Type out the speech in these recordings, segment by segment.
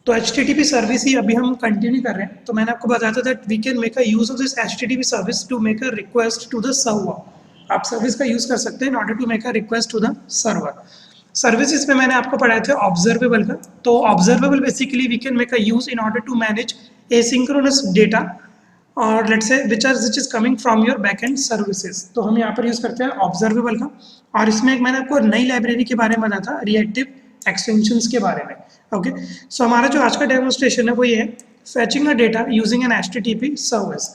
तो HTTP service ही अभी हम कंटिन्यू कर रहे हैं। तो मैंने आपको बताया था that we can make a use of this HTTP service to make a request to the server. आप सर्विस का यूज कर सकते हैं in order to make a request to the server. Services में मैंने आपको पढ़ाए थे ऑब्जर्वेबल का। तो observable basically we can make a use in order to manage asynchronous data और let's say which is coming from your backend services. तो हम यहाँ पर यूज करते हैं ऑब्जर्वेबल का। और इसमें एक मैंने आपको नई लाइब्रेरी के बारे में बताया था, रिएक्टिव एक्सटेंशंस के बारे में। ओके, सो हमारा जो आज का डेमोस्ट्रेशन है वो ये है, fetching a data using an HTTP service.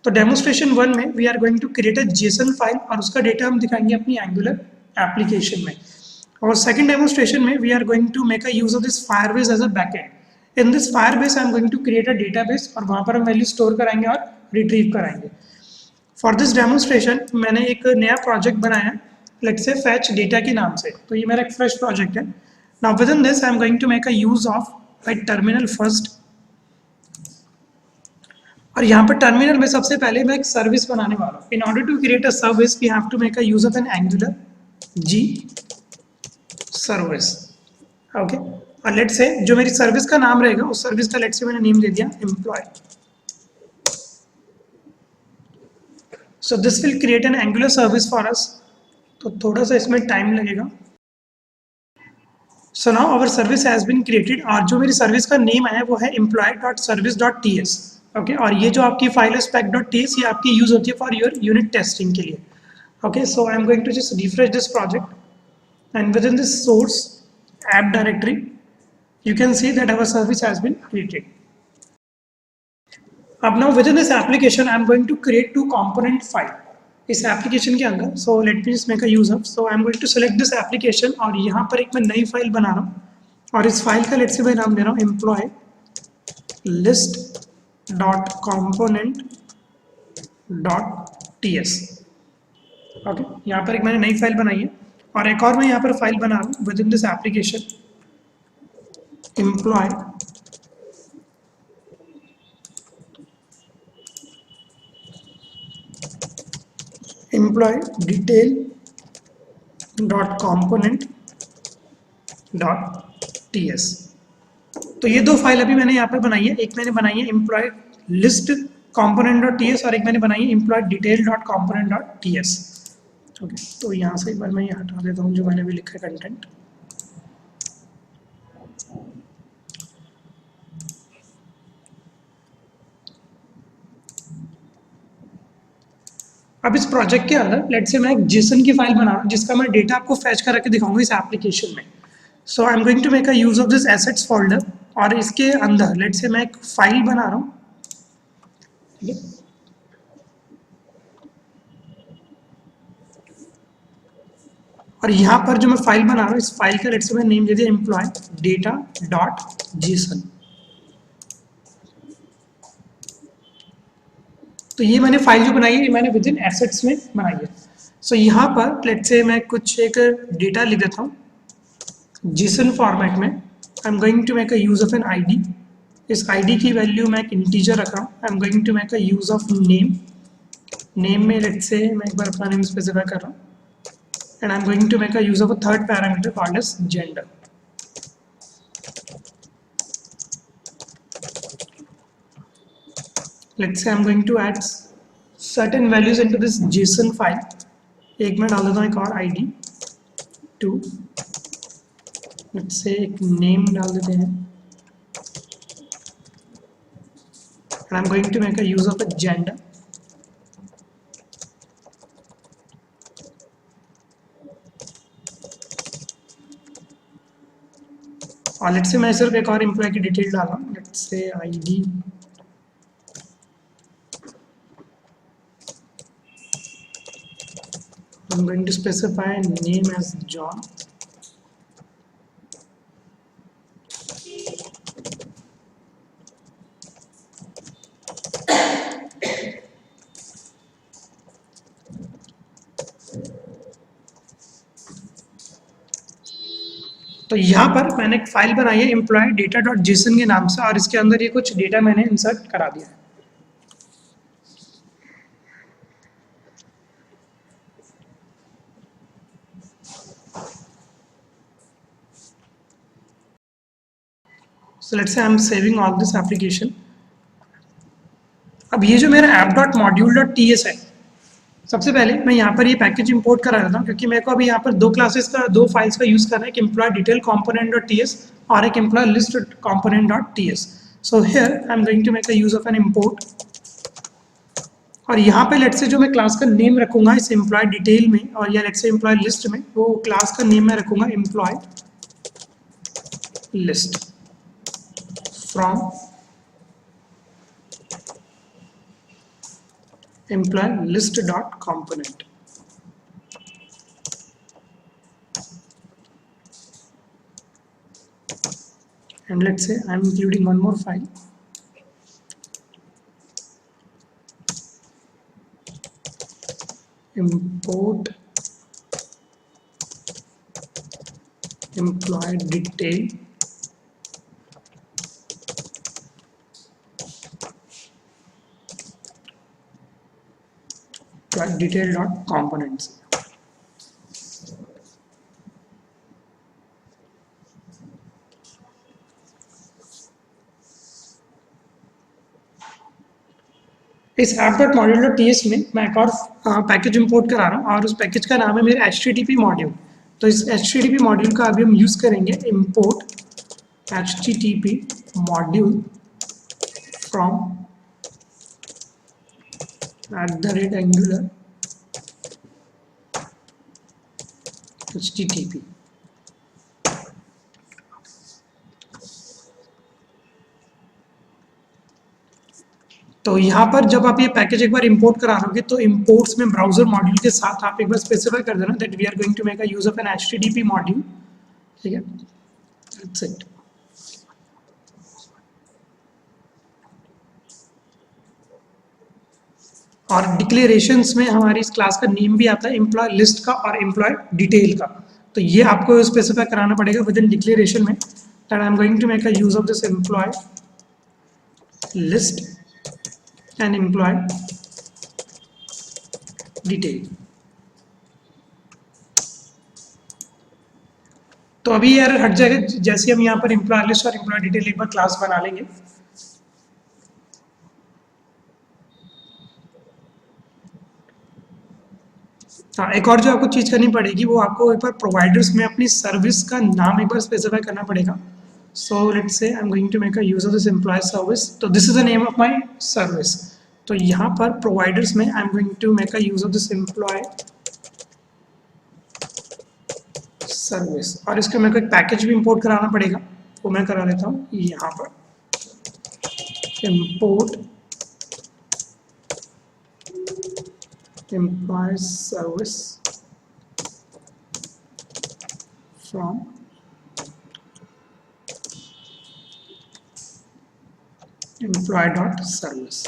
तो डेमोस्ट्रेशन 1 में we are going to create a JSON file और उसका डेटा हम दिखाएंगे अपनी एंगुलर एप्लीकेशन में। और सेकंड डेमोस्ट्रेशन में we are going to make a use of this Firebase as a backend. In this Firebase I am going to create a database और वहां पर हम वैल्यू स्टोर कराएंगे और रिट्रीव कराएंगे। फॉर दिस डेमोस्ट्रेशन मैंने एक नया प्रोजेक्ट बनाया, लेट्स से फैच डेटा के नाम से। तो ये मेरा एक फ्रेश प्रोजेक्ट है। Now within this I am going to make a use of my terminal first। और यहाँ पर टर्मिनल में सबसे पहले मैं एक सर्विस बनाने वाला हूँ। In order to create a service we have to make a use of an Angular G service. Okay, और लेट्स से जो मेरी सर्विस का नाम रहेगा उस सर्विस का लेट्स से मैंने नेम दे दिया employ. So this will create an Angular service for us. तो थोड़ा सा इसमें टाइम लगेगा। So now our service has been created और जो मेरी सर्विस का नेम है वो है employee.service.ts। ओके, और ये जो आपकी फाइल है spec.ts ये आपकी यूज होती है फॉर योर यूनिट टेस्टिंग के लिए। Okay, so I am going to just refresh this project and within this source app directory you can see that our service has been created. अब now within this application I am going to create two component file इस application के अंदर। So let me just make a use of. So I am going to select this application और यहाँ पर एक मैं नई फाइल बना रहा हूँ और इस फाइल का लेट से मैं नाम दे रहा हूँ employ list dot component dot ts। ओके, यहाँ पर एक मैंने नई फाइल बनाई है और एक और मैं यहाँ पर फाइल बना रहा हूँ within this application employ detail dot component dot ts। तो ये दो फाइल अभी मैंने यहाँ पर बनाई है। एक मैंने बनाई है employ list component dot ts और एक मैंने बनाई है employ detail dot component dot ts। Okay, तो यहाँ से एक बार मैं ये हटा देता हूँ जो मैंने भी लिखा है कंटेंट। अब इस प्रोजेक्ट के अंदर लेट्स से मैं एक जेसन की फाइल बना रहा हूँ जिसका मैं डेटा आपको फैच करके दिखाऊंगा इस एप्लीकेशन में। So I am going to make a use of this assets folder और इसके अंदर लेट्स से मैं एक फाइल बना रहा हूँ। और यहाँ पर जो मैं फाइल बना रहा हूँ इस फाइल का लेट्स से मैं नेम दे दिया एम्प्लॉय डेटा डॉट जेसन। तो ये मैंने फाइल जो बनाई है ये मैंने विद इन एसेट्स में बनाई है। सो यहाँ पर लेट्स से मैं कुछ एक डेटा लिख देता हूँ जेसन फॉर्मेट में। I am going to make a use of an ID. इस आईडी की वैल्यू मैं एक इंटीजर रख रहा हूँ। I am going to make a use of name. Name में लेट्स से मैं एक बार अपना नेम स्पेसिफाई कर रहा हूँ and I am going to make a use of a third parameter called as gender. Let's say I'm going to add certain values into this JSON file। एक मैं डाल देता हूँ एक और ID 2। let's say एक name डाल देते हैं and I'm going to make a use of a gender। और लेट्स से मैं सिर्फ एक और एम्प्लॉय की डिटेल डाल रहा हूँ। Let's say ID I'm going to specify name as John। तो यहाँ पर मैंने एक फाइल बनाई है एम्प्लॉय डेटा डॉट जेसन के नाम से और इसके अंदर ये कुछ डेटा मैंने इंसर्ट करा दिया है। So let's say I'm saving all this application. अब ये जो मेरा app.module.ts है, सबसे पहले मैं यहाँ पर ये पैकेज इंपोर्ट करा देता हूँ क्योंकि मेरे को अभी यहाँ पर दो क्लासेस का, दो फाइल्स का यूज़ करना है, एक एम्प्लॉय डिटेल component.ts और एक employ list component.ts. So here I am going to make a use of an import, और यहाँ पे लेट्स से जो मैं क्लास का नेम रखूँगा इस एम्प्लॉय डिटेल में और या लेट्स से एम्प्लॉय लिस्ट में, वो क्लास का नेम मैं रखूँगा employ list from employee list dot component. And let's say I'm including one more file, import employee detail detail dot components. इस app.module.ts में मैं एक और पैकेज इंपोर्ट करा रहा हूँ और उस पैकेज का नाम है मेरा http मॉड्यूल. तो इस http मॉड्यूल का अभी हम यूज़ करेंगे import http module from @angular http. तो यहाँ पर जब आप ये पैकेज एक बार इंपोर्ट करा लोगे तो इंपोर्ट्स में ब्राउजर मॉड्यूल के साथ आप एक बार स्पेसिफाई कर देना that we are going to make a use of an HTTP module. ठीक है, दैट्स इट. और डिक्लेरेशंस में हमारी इस क्लास का नेम भी आता है एम्प्लॉय लिस्ट का और एम्प्लॉय डिटेल का. तो ये आपको स्पेसिफाई कराना पड़ेगा विद इन डिक्लेरेशन में that I am going to make a use of this employ list and employ detail. तो अभी यार हट जाएगा जैसे हम यहाँ पर एम्प्लॉय लिस्ट और एम्प्लॉय डिटेल एक बार क्लास बना लेंगे. हाँ, एक और जो आपको चीज़ करनी पड़ेगी वो आपको एक बार प्रोवाइडर्स में अपनी सर्विस का नाम एक बार स्पेसिफाई करना पड़ेगा. So let's say I am going to make a use of this employee service. तो this is the name of my service. तो यहाँ पर प्रोवाइडर्स में I am going to make a use of this employee service. और इसका मेरे को एक पैकेज भी इंपोर्ट कराना पड़ेगा, वो मैं करा लेता हूँ यहाँ पर. import employee service from employee.service.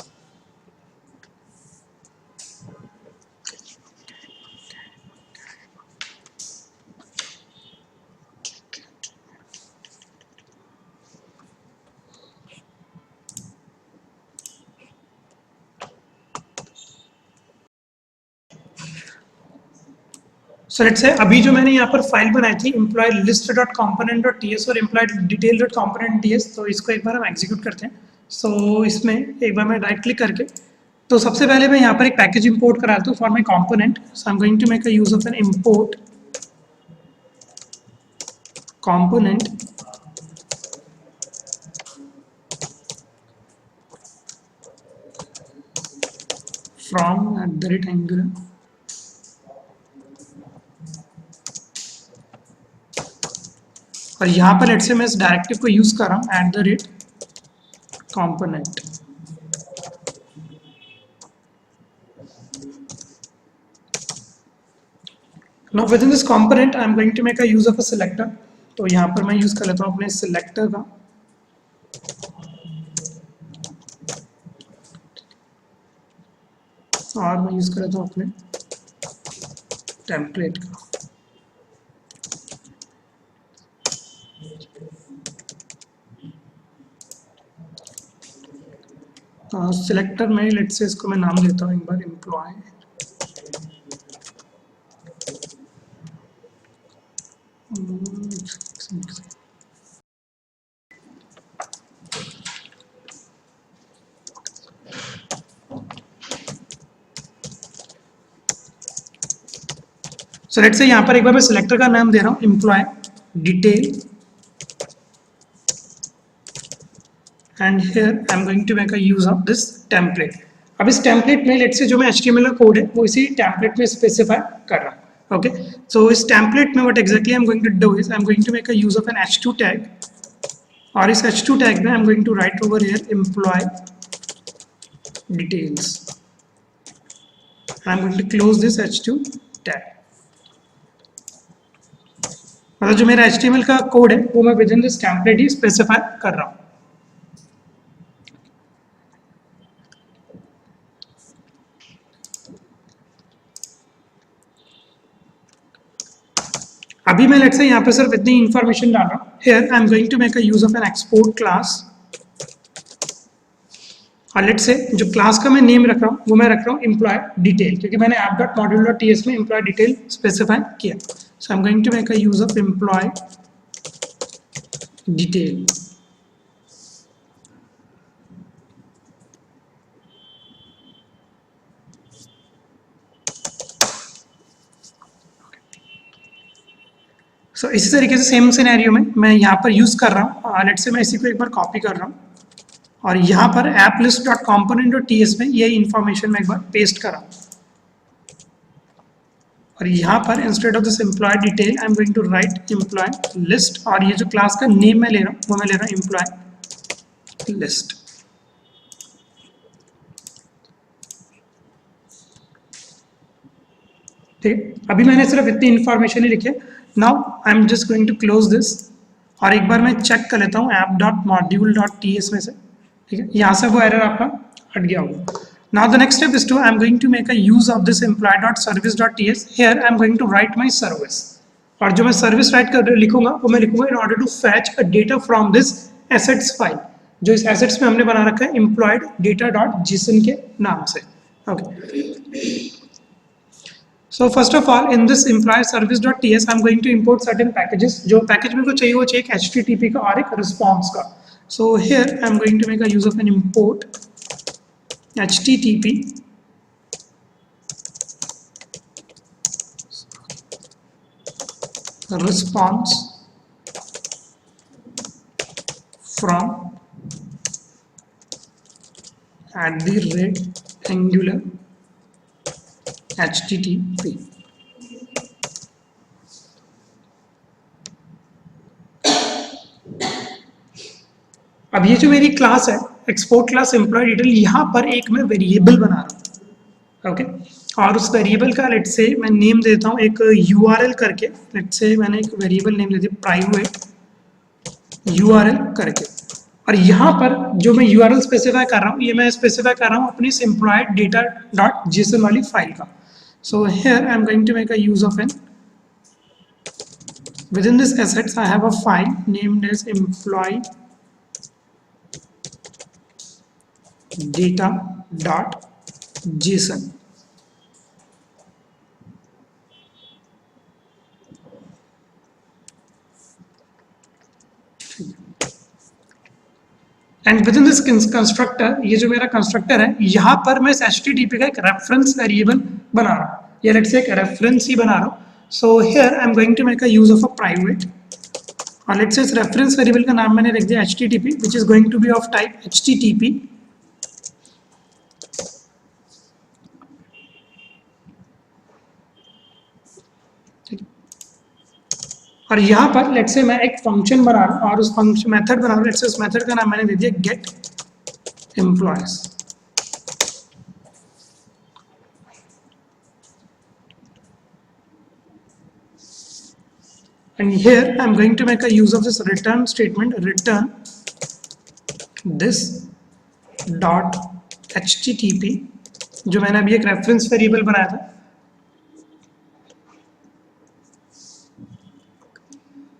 So let's say अभी जो मैंने यहाँ पर फाइल बनाई थी employee list dot component dot T S और employ detail dot component T S, तो इसको एक बार हम एग्जीक्यूट करते हैं. सो इसमें एक बार मैं राइट क्लिक करके, तो सबसे पहले मैं यहाँ पर एक पैकेज इंपोर्ट कराता हूँ for my component. So I am going to make a use of an import component from @angular और यहाँ पर लेट्स से मैं इस डायरेक्टिव को यूज कर रहा हूँ @component. Now within this component I am going to make a use of a selector. तो यहाँ पर मैं यूज कर लेता हूँ अपने सिलेक्टर का. और मैं यूज कर लेता हूँ अपने टेम्पलेट का. सिलेक्टर में लेट्स से इसको मैं नाम देता हूँ एक बार एम्प्लॉय सो लेट्स से यहाँ पर एक बार मैं सिलेक्टर का नाम दे रहा हूँ employ detail and here I'm going to make a use of this template. अब इस template में let's say जो मैं HTML का कोड है वो इसी template में specify कर रहा हूँ. Okay, so इस template में what exactly I'm going to do is I'm going to make a use of an h2 tag और इस h2 tag में I'm going to write over here employee details. I'm going to close this h2 tag. मतलब जो मेरा HTML का code है वो मैं within this template he specify कर रहा हूँ. अभी मैं लेट्स से यहाँ पे सिर्फ इतनी इंफॉर्मेशन डाल रहा हूँ. Here I am going to make a use of an export class. और लेट्स से जो क्लास का मैं नेम रख रहा हूँ वो मैं रख रहा हूँ एम्प्लॉय डिटेल क्योंकि मैंने app.module.ts में एम्प्लॉय डिटेल स्पेसिफाई किया. So I am going to make a use of employee detail. So इसी तरीके से सेम सिनेरियो में मैं यहाँ पर यूज कर रहा हूँ. लेट्स से मैं इसी को एक बार कॉपी कर रहा हूँ और यहाँ पर applist.component.ts में ये इंफॉर्मेशन मैं एक बार पेस्ट कर रहा हूँ और यहाँ पर instead of this employ detail I am going to write employ list और ये जो क्लास का नेम मैं ले रहा हूँ वो मैं ले रहा हूँ एम्प्लॉय लिस्ट. ठीक, अभी मैंने सिर्फ इतनी इंफॉर्मेशन ही लिखी है. Now I am just going to close this और एक बार मैं चेक कर लेता हूँ app.module.ts में से. ठीक है, यहाँ से वो एरर आपका हट गया होगा. Now the next step is to I am going to make a use of this employee.service.ts. Here I am going to write my service और जो मैं सर्विस राइट कर लिखूंगा वो मैं लिखूंगा in order to fetch a data from this assets file. जो इस एसेट्स में हमने बना रखा है एम्प्लॉयड data.json के नाम से. Okay, so first of all in this employee service.ts I'm going to import certain packages. जो पैकेज मेरे को चाहिए वो चाहिए एक HTTP का और एक response का. So here I'm going to make a use of an import HTTP response from @Angular HTTP. अब ये जो मेरी क्लास है एक्सपोर्ट क्लास एम्प्लॉय डिटेल, यहाँ पर एक मैं वेरिएबल बना रहा हूँ. ओके, और उस वेरिएबल का लेट्स से मैं नेम देता हूँ एक URL करके. लेट्स से मैंने एक वेरिएबल नेम दे दिया प्राइवेट URL करके और यहाँ पर जो मैं URL स्पेसिफाई कर रहा हूँ ये मैं स्पेसिफाई कर रहा हूँ अपनी इस एम्प्लॉयड data.json वाली फाइल का. So here I am going to make a use of an within this assets I have a file named as employee data.json. And within this constructor, ये जो मेरा कंस्ट्रक्टर है यहाँ पर मैं इस HTTP का एक रेफरेंस वेरिएबल बना रहा हूँ. या लेट्स से एक रेफरेंस ही बना रहा हूँ. So here I am going to make a use of a private और लेट्स से इस रेफरेंस वेरिएबल का नाम मैंने लिख दिया HTTP which is going to be of type HTTP. और यहाँ पर लेट्स से मैं एक फंक्शन बना रहा हूँ और उस फंक्शन मेथड बना रहा हूँ. लेट्स से उस मेथड का नाम मैंने दे दिया gate employees. and here I am going to make a use of this return statement, return this dot HTTP जो मैंने अभी एक रेफरेंस वेरिएबल बनाया था.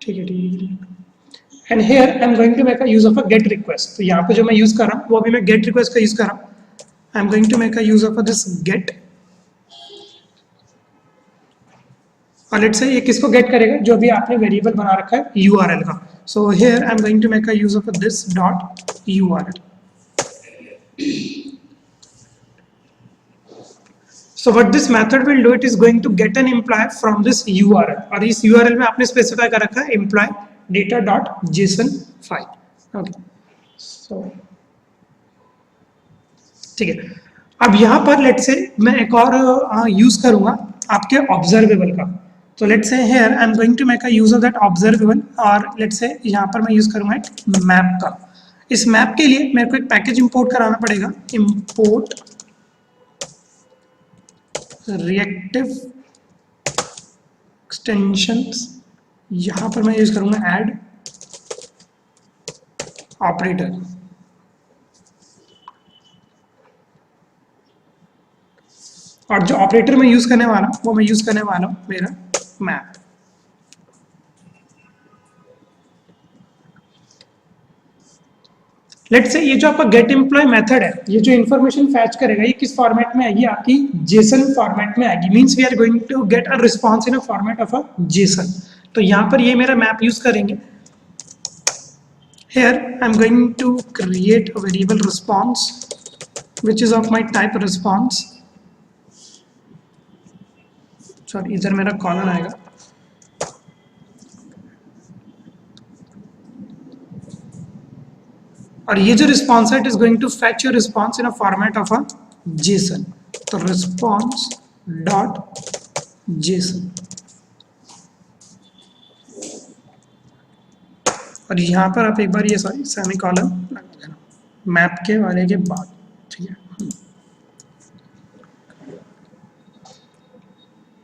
ठीक है ठीक है. And here I am going to make a use of a get request. तो यहाँ पे जो मैं यूज कर रहा हूँ वो अभी मैं गेट रिक्वेस्ट का यूज कर रहा हूँ. I am going to make a use of this get और लेट्स से ये किसको गेट करेगा जो अभी आपने वेरिएबल बना रखा है URL का. So here I am going to make a use of this dot URL. So what this method will do, it is going to get an employee from this URL, और इस URL में आपने specify कर रखा है employee data dot json file. Okay. So ठीक है. अब यहाँ पर लेट से मैं एक और यूज करूंगा आपके ऑब्जर्वेबल का. तो let say here I am going to make a use of that observable, और लेट से यहाँ पर मैं यूज करूंगा एक मैप का. इस मैप के लिए मेरे को एक पैकेज इंपोर्ट कराना पड़ेगा. Import reactive extensions. यहाँ पर मैं यूज करूंगा ऐड ऑपरेटर. और जो ऑपरेटर मैं यूज करने वाला हूँ वो मैं यूज करने वाला हूँ मेरा मैप. लेट्स से ये जो आपका गेट एम्प्लॉय मेथड है, ये जो इन्फॉर्मेशन फैच करेगा, ये किस फॉर्मेट में आएगी? आपकी जेसन फॉर्मेट में आएगी. Means we are going to get a response in a format of a JSON. तो यहाँ पर ये मेरा मैप यूज करेंगे. Here I am going to create a variable response which is of my type response. Sorry, इधर मेरा colon आएगा. और ये जो रिस्पॉन्स है, it is going to fetch your response in a format of a JSON. तो response dot JSON. और यहाँ पर आप एक बार ये सॉरी सेमीकोलन लगा देना मैप के वाले के बाद. ठीक है.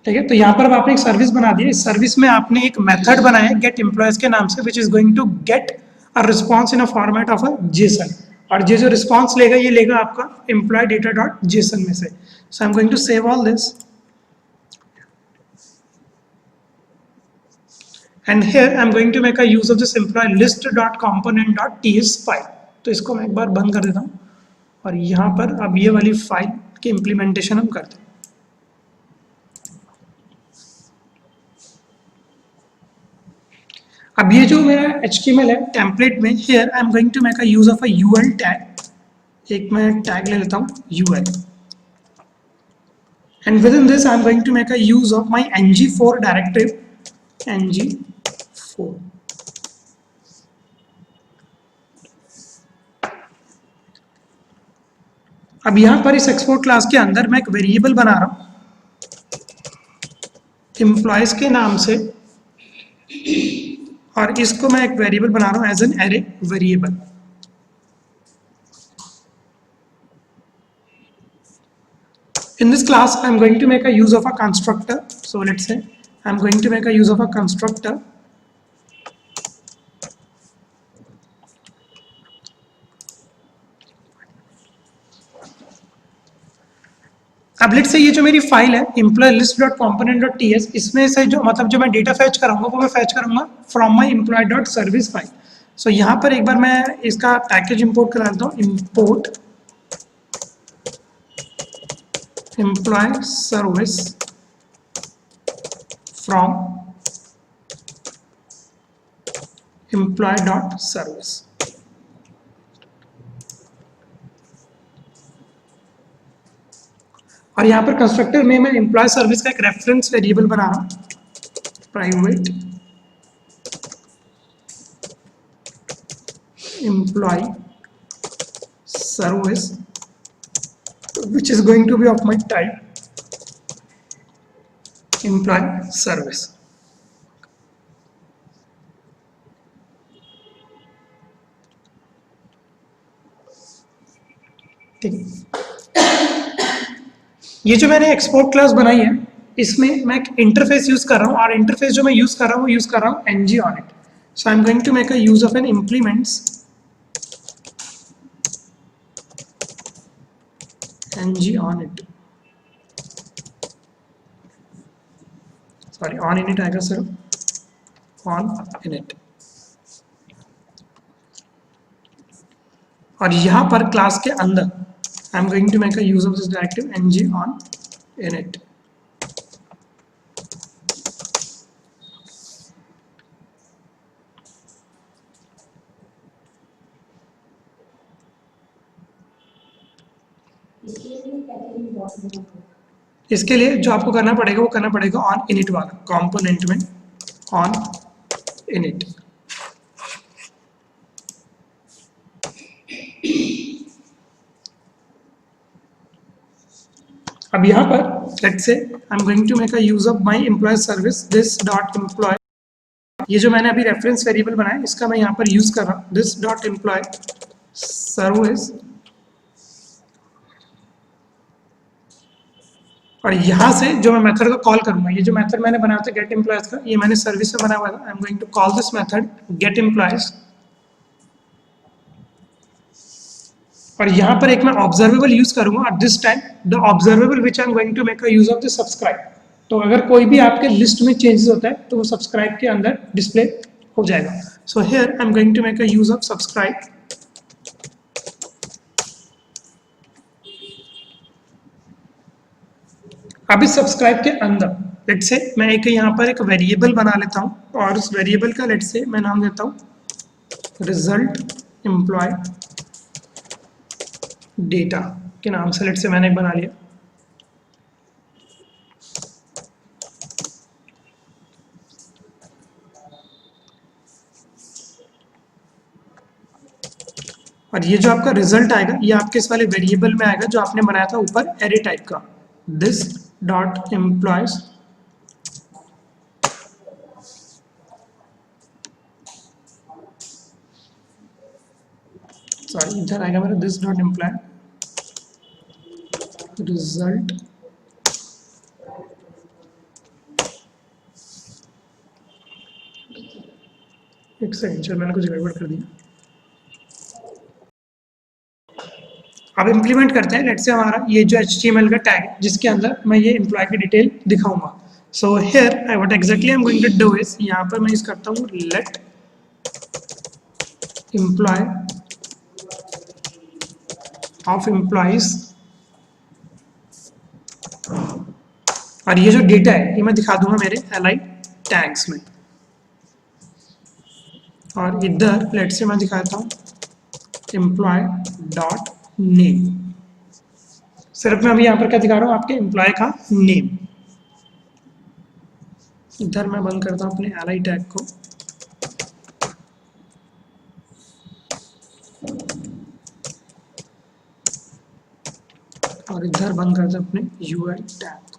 ठीक है. तो यहाँ पर अब आपने एक सर्विस बना दी है. इस सर्विस में आपने एक मेथड बनाया है गेट एम्प्लॉयज के नाम से, which is going to get a response in a format of a JSON. और ये जो रिस्पॉन्स लेगा, ये लेगा आपका एम्प्लॉय डेटा डॉट जेसन में से. So I am going to save all this. And here I am going to make a use of this employ list dot component dot TS file. तो इसको मैं एक बार बंद कर देता हूँ, और यहाँ पर अब ये वाली फाइल की इम्प्लीमेंटेशन हम करते हैं. अब ये जो मेरा HTML है टेम्पलेट में, here I am going to make a use of a UL tag. एक मैं टैग ले लेता हूँ UL, and within this I am going to make a use of my ng4 directive. ng4. अब यहाँ पर इस एक्सपोर्ट क्लास के अंदर मैं एक वेरिएबल बना रहा हूँ एम्प्लॉयज के नाम से, और इसको मैं एक वेरिएबल बना रहा हूँ as an array variable. In this class, I am going to make a use of a constructor. So let's say I am going to make a use of a constructor. अब let's say ये जो मेरी file है employee list dot component dot ts, इसमें से जो मतलब जो मैं डेटा फैच कराऊंगा वो मैं फैच करूंगा from my employee dot service file. So यहाँ पर एक बार मैं इसका पैकेज इंपोर्ट करा देता हूँ. import employee service from employee dot service. और यहाँ पर कंस्ट्रक्टर में मैं एम्प्लॉय सर्विस का एक रेफरेंस वेरिएबल बना रहा हूँ, private employ service which is going to be of my type employee service. ठीक. ये जो मैंने एक्सपोर्ट क्लास बनाई है, इसमें मैं एक इंटरफेस यूज कर रहा हूँ, और इंटरफेस जो मैं यूज कर रहा हूँ वो यूज कर रहा हूँ ng on it. So I'm going to make a use of an implements ng on it. Sorry, on init आएगा सिर्फ on init. और यहाँ पर क्लास के अंदर I am going to make a use of this directive ng on init. इसके लिए जो आपको करना पड़ेगा वो करना पड़ेगा ऑन इनिट वाला कंपोनेंट में, ऑन इनिट। अब यहाँ पर let's say I am going to make a use of my employ service this dot employ, ये जो मैंने अभी रेफरेंस वेरिएबल बनाया इसका मैं यहाँ पर यूज कर रहा हूँ, दिस डॉट एम्प्लॉय सर्विस। और यहाँ से जो मैं मेथड को कॉल करूंगा, ये जो मेथड मैंने बनाया था गेट एम्प्लॉयज का, ये मैंने सर्विस में बनाया हुआ था। I am going to call this method get employees. और यहाँ पर एक मैं ऑब्जर्वेबल यूज करूंगा और this time the observable which I am going to make a use of the subscribe. तो अगर कोई भी आपके लिस्ट में चेंजेस होता है तो वो सब्सक्राइब के अंदर डिस्प्ले हो जाएगा। So here I am going to make a use of subscribe. अब इस सब्सक्राइब के अंदर लेट्स से मैं एक यहाँ पर एक वेरिएबल बना लेता हूँ और उस वेरिएबल का लेट्स से मैं नाम देता हूँ रिजल्ट एम्प्लॉय डेटा के नाम से लेट्स से मैंने बना लिया। और ये जो आपका रिजल्ट आएगा ये आपके इस वाले वेरिएबल में आएगा जो आपने बनाया था ऊपर एरे टाइप का, दिस डॉट एम्प्लॉयज सॉरी इधर आएगा मेरा दिस डॉट एम्प्लॉय रिजल्ट एक सेकंड, चलो मैंने कुछ गड़बड़ कर दिया। अब इम्प्लीमेंट करते हैं लेट्स से हमारा ये जो HTML का टैग है जिसके अंदर मैं ये एम्प्लॉय की डिटेल दिखाऊंगा। So here I what exactly I am going to do is, यहाँ पर मैं यूज करता हूँ लेट एम्प्लॉय ऑफ एम्प्लॉइज। और ये जो डेटा है ये मैं दिखा दूंगा मेरे li टैग्स में। और इधर लेट्स से मैं दिखाता हूँ एम्प्लॉय डॉट नेम। सिर्फ मैं अभी यहाँ पर क्या दिखा रहा हूँ, आपके एम्प्लॉय का नेम। इधर मैं बंद करता हूँ अपने li टैग को। और इधर बंद करते हैं अपने ui टैग को।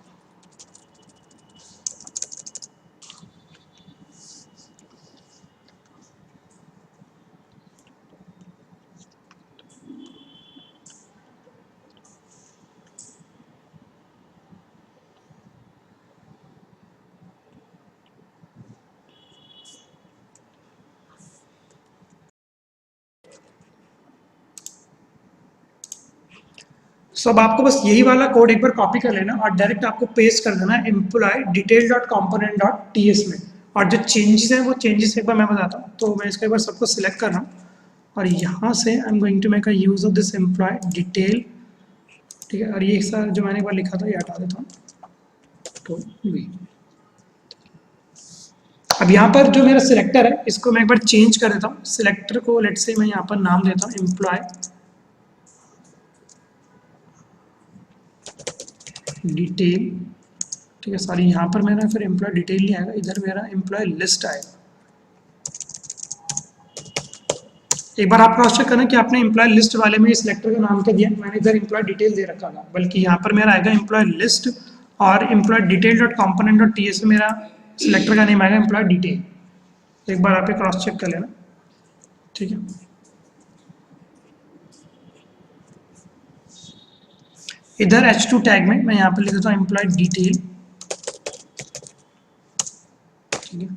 सो अब आपको बस यही वाला कोड एक बार कॉपी कर लेना और डायरेक्ट आपको पेस्ट कर देना employ detail dot component dot TS में। और जो चेंजेस हैं वो चेंजेस एक बार मैं बताता हूँ। तो मैं इसका एक बार सबको सिलेक्ट कर रहा हूँ और यहाँ से I am going to make a use of this employ detail, ठीक है। और ये सर जो मैंने एक बार लिखा था ये हटा देता हूँ तो भी। अब यहाँ पर जो मेरा सिलेक्टर है इसको मैं एक बार चेंज कर देता हूँ। सिलेक्टर को लेट से मैं यहाँ पर नाम देता हूँ एम्प्लॉय डिटेल, ठीक है। सॉरी यहाँ पर मेरा फिर एम्प्लॉय डिटेल नहीं आएगा, इधर मेरा एम्प्लॉय लिस्ट आएगा। एक बार आप क्रॉस चेक करना कि आपने एम्प्लॉय लिस्ट वाले में सिलेक्टर का नाम क्या दिया। मैंने इधर एम्प्लॉय डिटेल दे रखा था, बल्कि यहाँ पर मेरा आएगा एम्प्लॉय लिस्ट और employ detail dot component dot TS में मेरा सिलेक्टर का नेम आएगा एम्प्लॉय डिटेल। एक बार आप क्रॉस चेक कर लेना, ठीक है। इधर H2 टैग में मैं यहाँ पर लिख देता हूँ एम्प्लॉय डिटेल, ठीक है।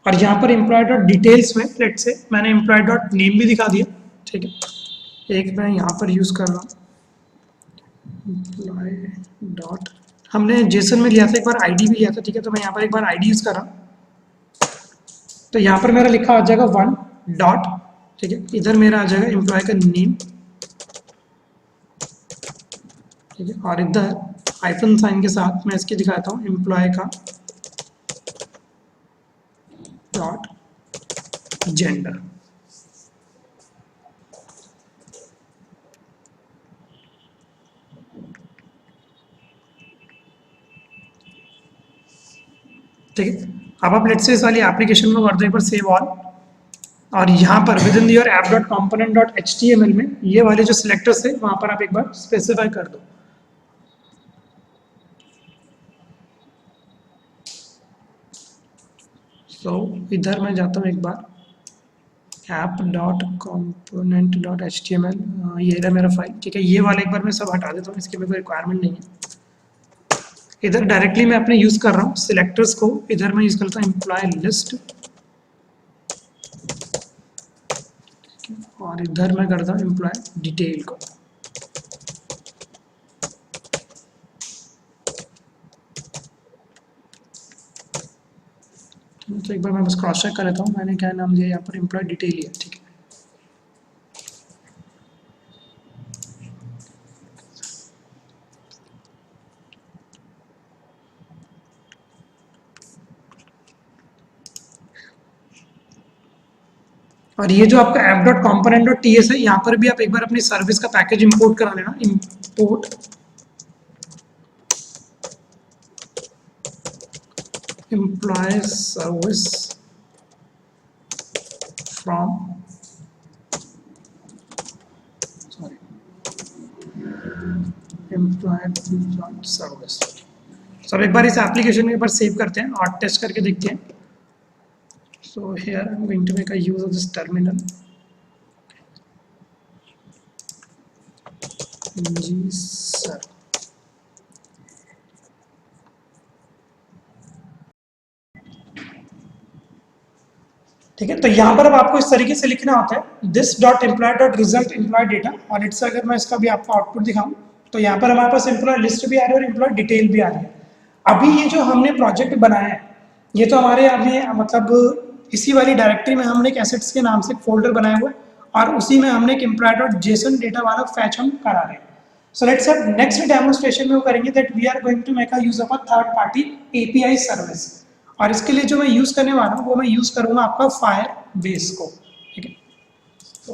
और यहाँ पर एम्प्लॉय डॉट डिटेल्स में लेट से मैंने एम्प्लॉय डॉट नेम भी दिखा दिया, ठीक है। एक मैं यहाँ पर यूज कर रहा हूँ एम्प्लॉय डॉट, हमने जेसन में लिया था एक बार आईडी भी लिया था, ठीक है। तो मैं यहाँ पर एक बार आईडी यूज कर रहा हूँ। तो यहाँ पर मेरा लिखा आ जाएगा 1 डॉट, ठीक है। इधर मेरा आ जाएगा एम्प्लॉय का नेम, ठीक है। और इधर हाइफन साइन के साथ मैं इसकी दिखाता हूँ एम्प्लॉय का डॉट जेंडर। ठीक है। अब आप लेट्स से इस वाली एप्लीकेशन को कर दो एक बार सेव ऑल, और यहाँ पर with in your app dot component dot HTML में ये वाले जो सिलेक्टर्स है वहाँ पर आप एक बार स्पेसिफाई कर दो। सो इधर मैं जाता हूँ एक बार app dot component dot HTML, ये रहा मेरा फाइल, ठीक है। ये वाला एक बार मैं सब हटा देता हूँ, इसकी मेरे को रिक्वायरमेंट नहीं है। इधर डायरेक्टली मैं अपने यूज़ कर रहा हूँ सिलेक्टर्स को, इधर मैं यूज़ करता हूँ एम्प्लॉय लिस्ट, और इधर मैं करता हूँ एम्प्लॉय डिटेल को। तो एक बार मैं बस क्रॉस चेक कर लेता हूँ, मैंने क्या नाम दिया यहाँ पर, एम्प्लॉय डिटेल ही है, ठीक है। और ये जो आपका app dot component dot TS है, यहाँ पर भी आप एक बार अपनी सर्विस का पैकेज इंपोर्ट करा लेना। Import employ service from, sorry, employ service. सब एक बार इस एप्लीकेशन में एक बार सेव करते हैं और टेस्ट करके देखते हैं। So here I'm going to make a use of this terminal. जी सर, ठीक है। तो यहाँ पर अब आपको इस तरीके से लिखना होता है this dot employ dot result employ data, और इससे अगर मैं इसका भी आपको आउटपुट दिखाऊं तो यहाँ पर हमारे पास एम्प्लॉय लिस्ट भी आ रही है और एम्प्लॉय डिटेल भी आ रही है। अभी ये जो हमने प्रोजेक्ट बनाया है ये तो हमारे अभी मतलब इसी वाली डायरेक्टरी में हमने एक एसेट्स के नाम से एक फोल्डर बनाया हुआ है, और उसी में हमने एक एम्प्लॉय डॉट जेसन डेटा वाला फैच हम करा रहे हैं। So let's say next demonstration में वो करेंगे that we are going to make a use of a third party API service, और इसके लिए जो मैं यूज करने वाला हूँ वो मैं यूज करूंगा आपका फायर बेस को, ठीक है। तो